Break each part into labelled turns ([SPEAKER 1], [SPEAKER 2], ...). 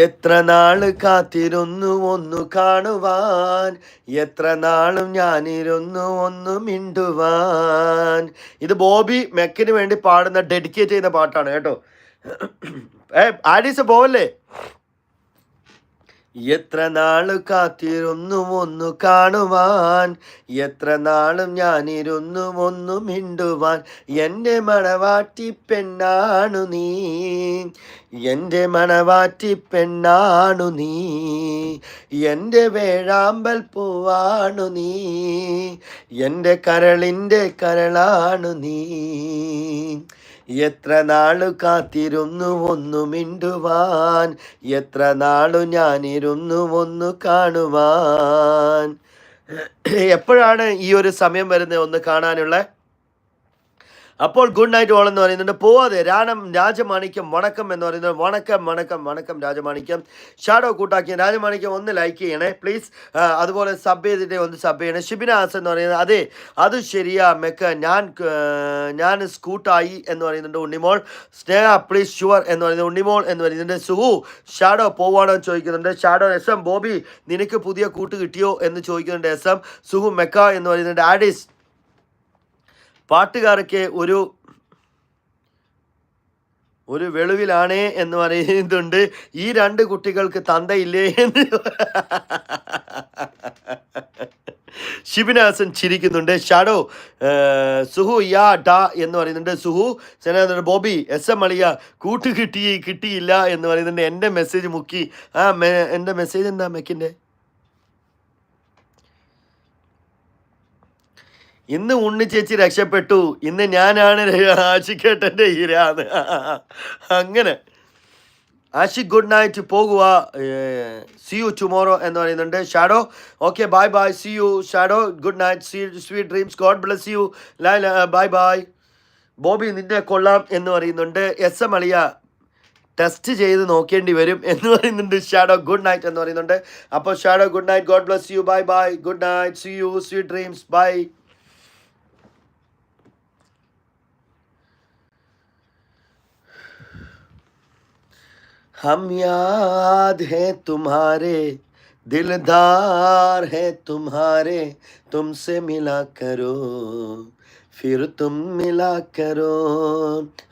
[SPEAKER 1] എത്ര നാള് കാത്തിരുന്നു ഒന്നു കാണുവാൻ, എത്ര നാളും ഞാനിരുന്നു ഒന്ന് മിണ്ടുവാൻ. ഇത് ബോബി മെക്കിന് വേണ്ടി പാടുന്ന ഡെഡിക്കേറ്റ് ചെയ്യുന്ന പാട്ടാണ് കേട്ടോ. ആഡീസ് പോവല്ലേ? എത്ര നാള് കാത്തിരുന്നു ഒന്നു കാണുവാൻ, എത്ര നാളും ഞാനിരുന്നു ഒന്നു മിണ്ടുവാൻ. എൻ്റെ മണവാട്ടി പെണ്ണാണു നീ, എൻ്റെ മണവാട്ടി പെണ്ണാണു നീ, എൻ്റെ വേഴാമ്പൽ പൂവാണു നീ, എൻ്റെ കരളിൻ്റെ കരളാണു നീ. എത്ര നാളു കാത്തിരുന്നു ഒന്നു മിണ്ടുവാൻ, എത്ര നാളു ഞാനിരുന്നു ഒന്ന് കാണുവാൻ. എപ്പോഴാണ് ഈ ഒരു സമയം വരുന്നത് ഒന്ന് കാണാനുള്ള? അപ്പോൾ ഗുഡ് നൈറ്റ് ഓൾ എന്ന് പറയുന്നുണ്ട്. പോവാതെ രാജമാണിക്യം വണക്കം എന്ന് പറയുന്നത്. വണക്കം വണക്കം വണക്കം രാജമാണിക്യം. ഷാഡോ കൂട്ടാക്കിയ രാജമാണിക്യം ഒന്ന് ലൈക്ക് ചെയ്യണേ പ്ലീസ്. അതുപോലെ സബ് ചെയ്തിട്ട് ഒന്ന് സബ് ചെയ്യണേ. ഷിബിനാസ് എന്ന് പറയുന്നത് അതെ അത് ശരിയാ മെക്ക, ഞാൻ സ്കൂട്ടായി എന്ന് പറയുന്നുണ്ട് ഉണ്ണിമോൾ. സ്നേഹ പ്ലീസ് ഷുവർ എന്ന് പറയുന്നത് ഉണ്ണിമോൾ എന്ന് പറയുന്നുണ്ട്. സുഹു ഷാഡോ പോവാണോ എന്ന് ചോദിക്കുന്നുണ്ട്. ഷാഡോ എസ് എം ബോബി നിനക്ക് പുതിയ കൂട്ട് കിട്ടിയോ എന്ന് ചോദിക്കുന്നുണ്ട് എസ് എം. സുഹു മെക്ക എന്ന് പറയുന്നുണ്ട്. ആഡിസ് പാട്ടുകാരൊക്കെ ഒരു വെളിവിലാണേ എന്ന് പറയുന്നുണ്ട്. ഈ രണ്ട് കുട്ടികൾക്ക് തന്തയില്ലേ എന്ന് ഷിബിനാസൻ ചിരിക്കുന്നുണ്ട്. ഷാഡോ സുഹു യാ ഡാ എന്ന് പറയുന്നുണ്ട്. സുഹു ബോബി എസ് എം അളിയ കൂട്ട് കിട്ടിയില്ല എന്ന് പറയുന്നുണ്ട്. എൻ്റെ മെസ്സേജ് മുക്കി. എൻ്റെ മെസ്സേജ് എന്താ മെക്കിൻ്റെ? ഇന്ന് ഉണ്ണി ചേച്ചി രക്ഷപ്പെട്ടു, ഇന്ന് ഞാനാണ് ആഷിക്കേട്ടൻ്റെ ഹീരാന്ന്. അങ്ങനെ ആഷിക് ഗുഡ് നൈറ്റ് പോകുക, സി യു ടുമോറോ എന്ന് പറയുന്നുണ്ട്. Shadow okay bye bye, see you Shadow, good night, sweet dreams, God bless you, bye bye. Bobby നിന്നെ കൊള്ളാം എന്ന് പറയുന്നുണ്ട്. എസ് എം അളിയ ടെസ്റ്റ് ചെയ്ത് നോക്കേണ്ടി വരും എന്ന് പറയുന്നുണ്ട്. ഷാഡോ ഗുഡ് നൈറ്റ് എന്ന് പറയുന്നുണ്ട്. അപ്പോൾ Shadow good night, God bless you, bye bye, good night, see you, sweet dreams, bye. हम याद हैं तुम्हारे, दिलदार है तुम्हारे, तुमसे मिला करो फिर तुम मिला करो.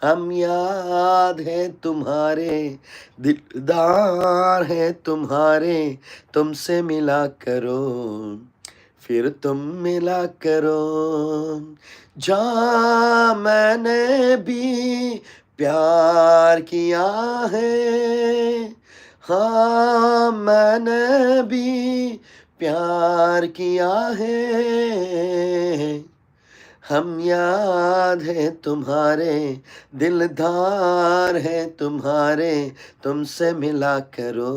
[SPEAKER 1] हम याद हैं तुम्हारे, दिलदार है तुम्हारे, तुमसे मिला करो फिर तुम मिला करो. जा मैंने भी प्यार किया है, हाँ मैंने भी प्यार किया है. हम याद है तुम्हारे, दिलदार है तुम्हारे, तुमसे मिला करो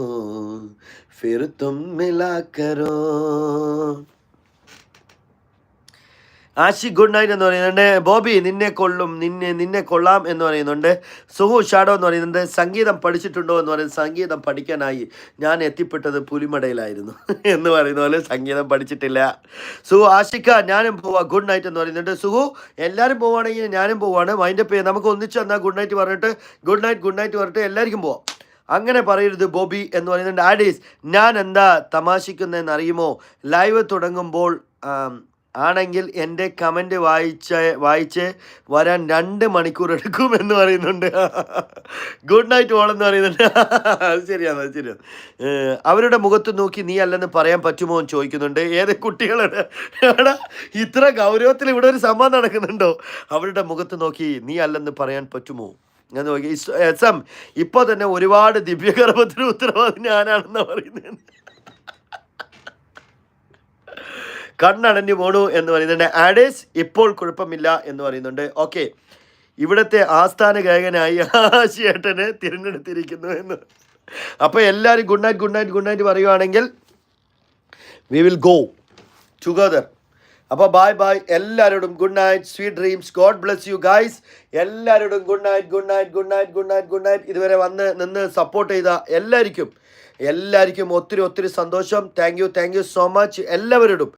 [SPEAKER 1] फिर तुम मिला करो. ആഷി ഗുഡ് നൈറ്റ് എന്ന് പറയുന്നുണ്ട്. ബോബി നിന്നെ കൊള്ളാം എന്ന് പറയുന്നുണ്ട്. സുഹു ഷാഡോ എന്ന് പറയുന്നുണ്ട്. സംഗീതം പഠിച്ചിട്ടുണ്ടോ എന്ന് പറയുന്നത്. സംഗീതം പഠിക്കാനായി ഞാൻ എത്തിപ്പെട്ടത് പുലിമടയിലായിരുന്നു എന്ന് പറയുന്ന പോലെ സംഗീതം പഠിച്ചിട്ടില്ല. സുഹു ആഷിക്ക ഞാനും പോവാ ഗുഡ് നൈറ്റ് എന്ന് പറയുന്നുണ്ട്. സുഹു എല്ലാവരും പോവുകയാണെങ്കിൽ ഞാനും പോവാണ്. മൈൻഡപ്പ് ചെയ്യാം, നമുക്ക് ഒന്നിച്ച് എന്നാൽ ഗുഡ് നൈറ്റ് പറഞ്ഞിട്ട് ഗുഡ് നൈറ്റ് പറഞ്ഞിട്ട് എല്ലാവർക്കും പോവാം. അങ്ങനെ പറയരുത് ബോബി എന്ന് പറയുന്നുണ്ട്. ആഡീസ് ഞാൻ എന്താ തമാശിക്കുന്നതെന്ന് അറിയുമോ? ലൈവ് തുടങ്ങുമ്പോൾ ആണെങ്കിൽ എൻ്റെ കമൻറ്റ് വായിച്ച് വരാൻ 2 മണിക്കൂർ എടുക്കുമെന്ന് പറയുന്നുണ്ട്. ഗുഡ് നൈറ്റ് ഓളെന്ന് പറയുന്നുണ്ട്. അത് ശരിയാണ്. അവരുടെ മുഖത്ത് നോക്കി നീ അല്ലെന്ന് പറയാൻ പറ്റുമോ എന്ന് ചോദിക്കുന്നുണ്ട്. ഏത് കുട്ടികളുടെ ഇത്ര ഗൗരവത്തിൽ ഇവിടെ ഒരു സംഭവം നടക്കുന്നുണ്ടോ? അവരുടെ മുഖത്ത് നോക്കി നീ അല്ലെന്ന് പറയാൻ പറ്റുമോ എന്ന് നോക്കി. എസ് എം ഇപ്പോൾ തന്നെ ഒരുപാട് ദിവ്യഗർഭത്തിന് ഉത്തരവാദി ഞാനാണെന്ന് പറയുന്നത്. കണ്ണടഞ്ഞു പോണു എന്ന് പറയുന്നുണ്ട്. ആഡേസ് ഇപ്പോൾ കുഴപ്പമില്ല എന്ന് പറയുന്നുണ്ട്. ഓക്കെ ഇവിടുത്തെ ആസ്ഥാന ഗായകനായി ആശിയേട്ടനെ തിരഞ്ഞെടുത്തിരിക്കുന്നു എന്ന്. അപ്പോൾ എല്ലാവരും ഗുഡ് നൈറ്റ് പറയുവാണെങ്കിൽ വി വിൽ ഗോ ടുഗദർ. അപ്പോൾ ബൈ ബൈ എല്ലാവരോടും good night, sweet dreams, God bless you guys. എല്ലാവരോടും ഗുഡ് നൈറ്റ്. ഇതുവരെ നിന്ന് സപ്പോർട്ട് ചെയ്ത എല്ലാവർക്കും ഒത്തിരി സന്തോഷം. താങ്ക് യു സോ മച്ച് എല്ലാവരോടും.